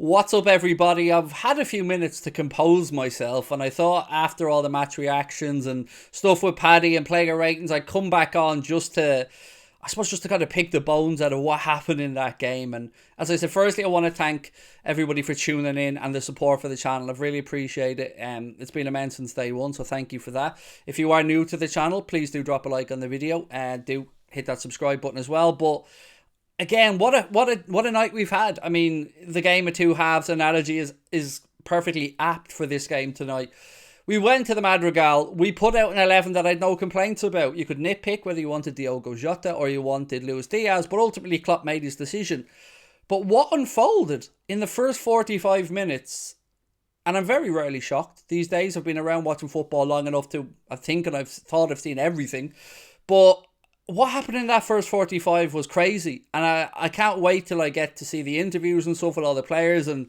What's up, everybody? I've had a few minutes to compose myself, and I thought after all the match reactions and stuff with Paddy and player ratings, I'd come back on I suppose, just to kind of pick the bones out of what happened in that game. And as I said, firstly, I want to thank everybody for tuning in and the support for the channel. I've really appreciated it. It's been immense since day one, so thank you for that. If you are new to the channel, please do drop a like on the video and do hit that subscribe button as well. But again, what a night we've had. I mean, the game of two halves analogy is perfectly apt for this game tonight. We went to the Madrigal. We put out an 11 that I had no complaints about. You could nitpick whether you wanted Diogo Jota or you wanted Luis Diaz, but ultimately Klopp made his decision. But what unfolded in the first 45 minutes, and I'm very rarely shocked. These days I've been around watching football long enough to, I think, and I've thought I've seen everything. But what happened in that first 45 was crazy. And I can't wait till I get to see the interviews and stuff with all the players and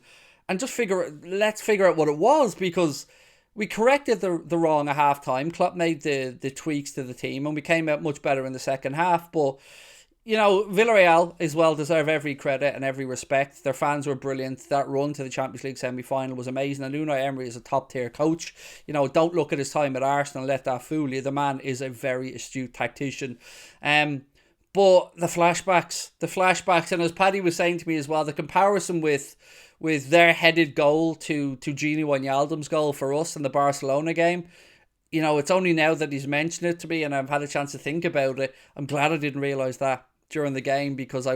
just let's figure out what it was, because we corrected the wrong at half time. Klopp made the tweaks to the team and we came out much better in the second half. But, you know, Villarreal as well deserve every credit and every respect. Their fans were brilliant. That run to the Champions League semi-final was amazing. And Unai Emery is a top-tier coach. You know, don't look at his time at Arsenal and let that fool you. The man is a very astute tactician. But the flashbacks, and as Paddy was saying to me as well, the comparison with their headed goal to Gini Wijnaldum's goal for us in the Barcelona game, you know, it's only now that he's mentioned it to me and I've had a chance to think about it. I'm glad I didn't realise that during the game, because I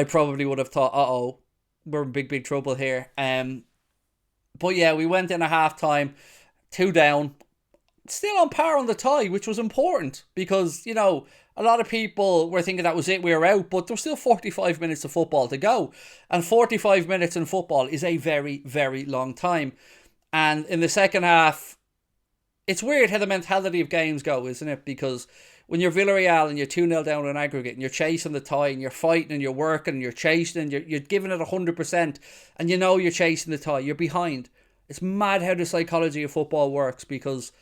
probably would have thought, uh-oh, we're in big trouble here. But yeah, we went in at half time, 2 down, still on par on the tie, which was important because, you know, a lot of people were thinking that was it, we were out, but there was still 45 minutes of football to go. And 45 minutes in football is a very, very long time. And in the second half, it's weird how the mentality of games go, isn't it? Because when you're Villarreal and you're 2-0 down in aggregate and you're chasing the tie and you're fighting and you're working and you're chasing and you're giving it 100% and you know you're chasing the tie, you're behind. It's mad how the psychology of football works, because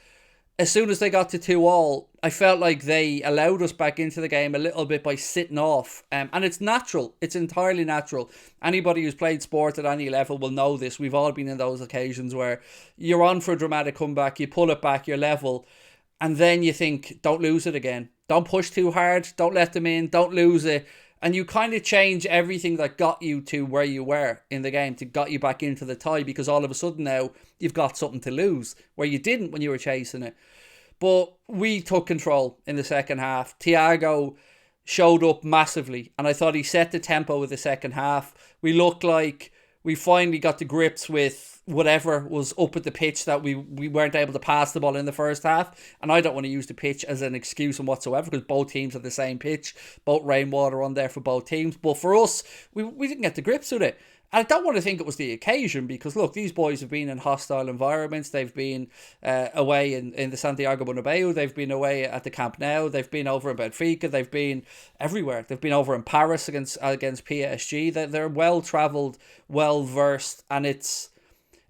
as soon as they got to 2-2, I felt like they allowed us back into the game a little bit by sitting off. And it's natural. It's entirely natural. Anybody who's played sport at any level will know this. We've all been in those occasions where you're on for a dramatic comeback, you pull it back, you're level, and then you think, don't lose it again. Don't push too hard. Don't let them in. Don't lose it. And you kind of change everything that got you to where you were in the game to got you back into the tie, because all of a sudden now you've got something to lose where you didn't when you were chasing it. But we took control in the second half. Thiago showed up massively, and I thought he set the tempo with the second half. We looked like we finally got to grips with whatever was up at the pitch that we weren't able to pass the ball in the first half. And I don't want to use the pitch as an excuse whatsoever, because both teams have the same pitch, both rainwater on there for both teams. But for us, we didn't get to grips with it. And I don't want to think it was the occasion, because look, these boys have been in hostile environments. They've been away in the Santiago Bernabeu. They've been away at the Camp Nou. They've been over in Benfica. They've been everywhere. They've been over in Paris against PSG. They're well travelled, well versed, and it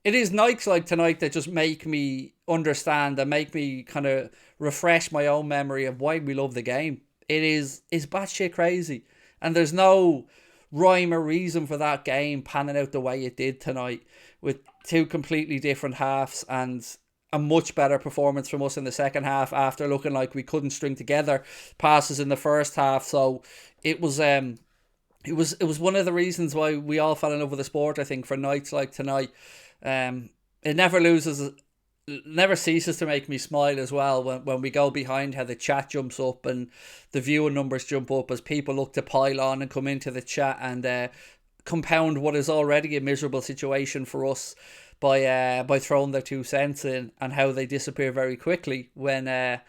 is nights like tonight that just make me understand and make me kind of refresh my own memory of why we love the game. It's batshit crazy, and there's no rhyme or reason for that game panning out the way it did tonight, with two completely different halves and a much better performance from us in the second half after looking like we couldn't string together passes in the first half. So it was one of the reasons why we all fell in love with the sport, I think, for nights like tonight. It never ceases to make me smile as well when we go behind, how the chat jumps up and the viewing numbers jump up as people look to pile on and come into the chat and compound what is already a miserable situation for us by throwing their 2 cents in, and how they disappear very quickly when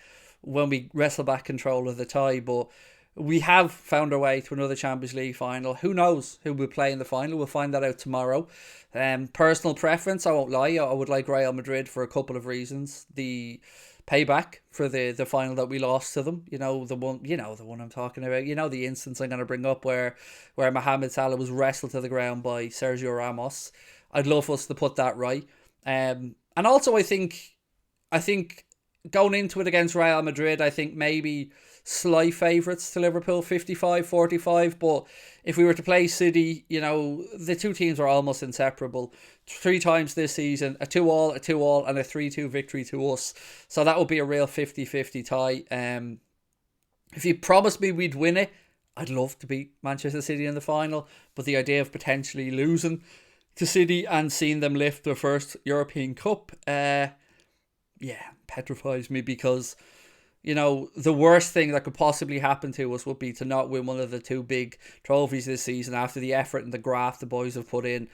we wrestle back control of the tie. But we have found our way to another Champions League final. Who knows who will play in the final? We'll find that out tomorrow. Personal preference, I won't lie, I would like Real Madrid for a couple of reasons. The payback for the final that we lost to them, the one I'm talking about. The instance I'm going to bring up where Mohamed Salah was wrestled to the ground by Sergio Ramos. I'd love us to put that right. And also I think going into it against Real Madrid, I think maybe slight favourites to Liverpool, 55-45. But if we were to play City, the two teams are almost inseparable. 3 times this season, a 2-2, a 2-2, and a 3-2 victory to us. So that would be a real 50-50 tie. If you promised me we'd win it, I'd love to beat Manchester City in the final. But the idea of potentially losing to City and seeing them lift their first European Cup, petrifies me, because the worst thing that could possibly happen to us would be to not win one of the 2 big trophies this season after the effort and the graft the boys have put in.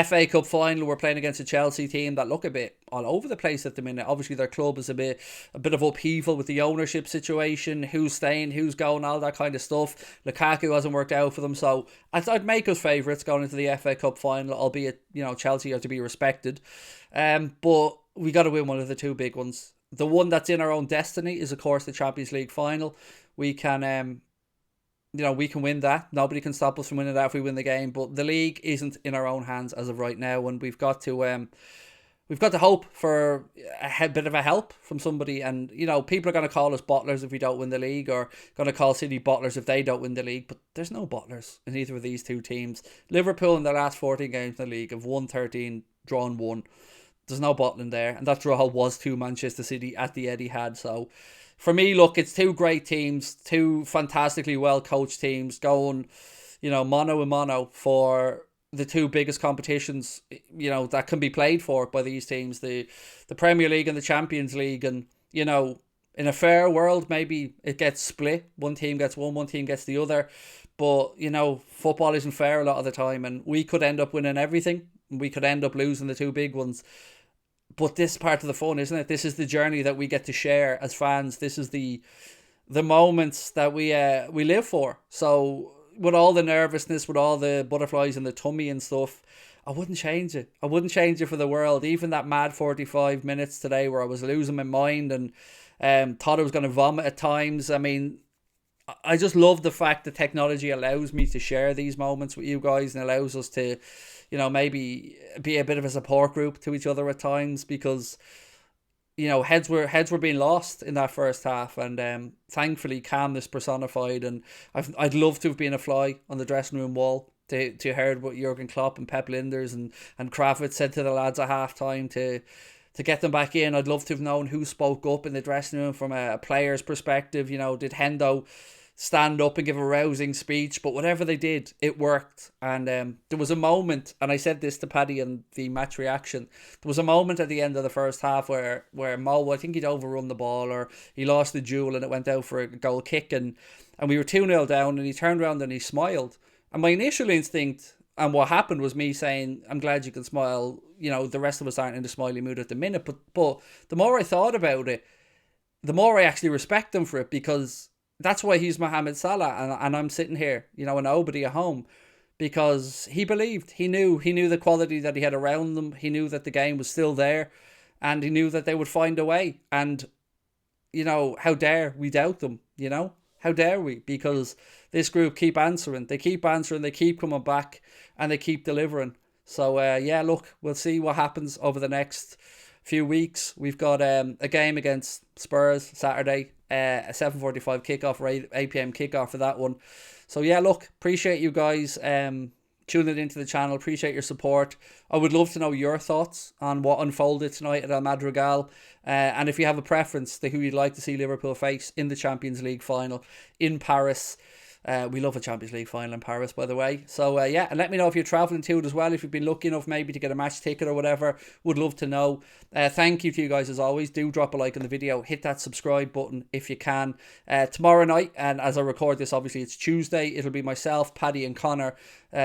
FA Cup final, we're playing against a Chelsea team that look a bit all over the place at the minute. Obviously their club is a bit of upheaval with the ownership situation, who's staying, who's going, all that kind of stuff. Lukaku hasn't worked out for them, so I'd make us favourites going into the FA Cup final, albeit Chelsea are to be respected. But we got to win one of the 2 big ones. The one that's in our own destiny is, of course, the Champions League final. We can, we can win that. Nobody can stop us from winning that if we win the game. But the league isn't in our own hands as of right now, and we've got to hope for a bit of a help from somebody. And people are going to call us bottlers if we don't win the league, or going to call City bottlers if they don't win the league. But there's no bottlers in either of these 2 teams. Liverpool in their last 14 games in the league have won 13, drawn 1. There's no bottling there, and that draw was to Manchester City at the Etihad. So for me, look, it's 2 great teams, 2 fantastically well coached teams going, mano a mano for the 2 biggest competitions, that can be played for by these teams, the Premier League and the Champions League. And in a fair world, maybe it gets split. One team gets one team gets the other. But football isn't fair a lot of the time, and we could end up winning everything. We could end up losing the 2 big ones. But this is part of the fun, isn't it? This is the journey that we get to share as fans. This is the moments that we live for. So with all the nervousness, with all the butterflies in the tummy and stuff, I wouldn't change it. I wouldn't change it for the world. Even that mad 45 minutes today where I was losing my mind and thought I was going to vomit at times. I mean, I just love the fact that technology allows me to share these moments with you guys and allows us to, maybe be a bit of a support group to each other at times, because, heads were being lost in that first half, and thankfully calmness personified. And I'd love to have been a fly on the dressing room wall to heard what Jurgen Klopp and Pep Linders and Kravitz said to the lads at half time to get them back in. I'd love to have known who spoke up in the dressing room from a player's perspective. Did Hendo stand up and give a rousing speech? But whatever they did, it worked. And there was a moment, and I said this to Paddy in the match reaction, there was a moment at the end of the first half where Mo, I think he'd overrun the ball or he lost the duel and it went out for a goal kick, and we were 2-0 down, and he turned around and he smiled. And my initial instinct and what happened was me saying, I'm glad you can smile. The rest of us aren't in the smiley mood at the minute. But the more I thought about it, the more I actually respect him for it, because that's why he's Mohamed Salah, and I'm sitting here, a nobody at home, because he believed, he knew the quality that he had around them. He knew that the game was still there, and he knew that they would find a way. And, how dare we doubt them, How dare we? Because this group keep answering, they keep coming back, and they keep delivering. So, look, we'll see what happens over the next few weeks. We've got a game against Spurs Saturday, a 7:45 kickoff or 8 p.m. kickoff for that one. So look, appreciate you guys tuning into the channel. Appreciate your support. I would love to know your thoughts on what unfolded tonight at El Madrigal, and if you have a preference to who you'd like to see Liverpool face in the Champions League final in Paris. We love a Champions League final in Paris, by the way. So, and let me know if you're travelling to it as well. If you've been lucky enough maybe to get a match ticket or whatever, would love to know. Thank you to you guys as always. Do drop a like on the video. Hit that subscribe button if you can. Tomorrow night, and as I record this, obviously it's Tuesday, it'll be myself, Paddy and Connor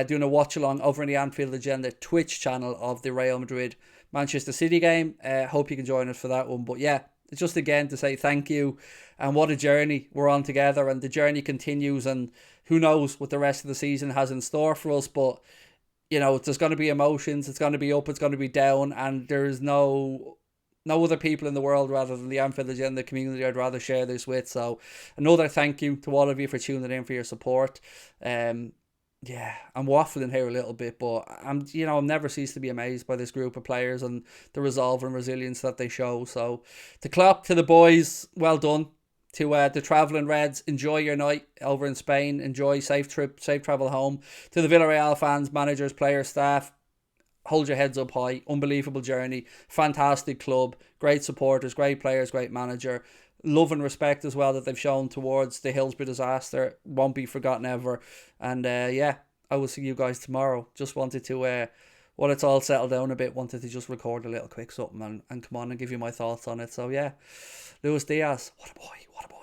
doing a watch along over in the Anfield Agenda Twitch channel of the Real Madrid Manchester City game. Hope you can join us for that one. But just again to say thank you, and what a journey we're on together, and the journey continues, and who knows what the rest of the season has in store for us. But there's going to be emotions, it's going to be up, it's going to be down, and there's no other people in the world rather than the Anfield Agenda community I'd rather share this with. So another thank you to all of you for tuning in, for your support. I'm waffling here a little bit, but I'm never cease to be amazed by this group of players and the resolve and resilience that they show. So to Klopp, to the boys, well done. To the travelling Reds, enjoy your night over in Spain. Enjoy safe trip, safe travel home. To the Villarreal fans, managers, players, staff, hold your heads up high. Unbelievable journey, fantastic club, great supporters, great players, great manager. Love and respect as well that they've shown towards the Hillsborough disaster. Won't be forgotten ever. And yeah, I will see you guys tomorrow. Just wanted to, when it's all settled down a bit, wanted to just record a little quick something and come on and give you my thoughts on it. So yeah, Luis Diaz, what a boy, what a boy.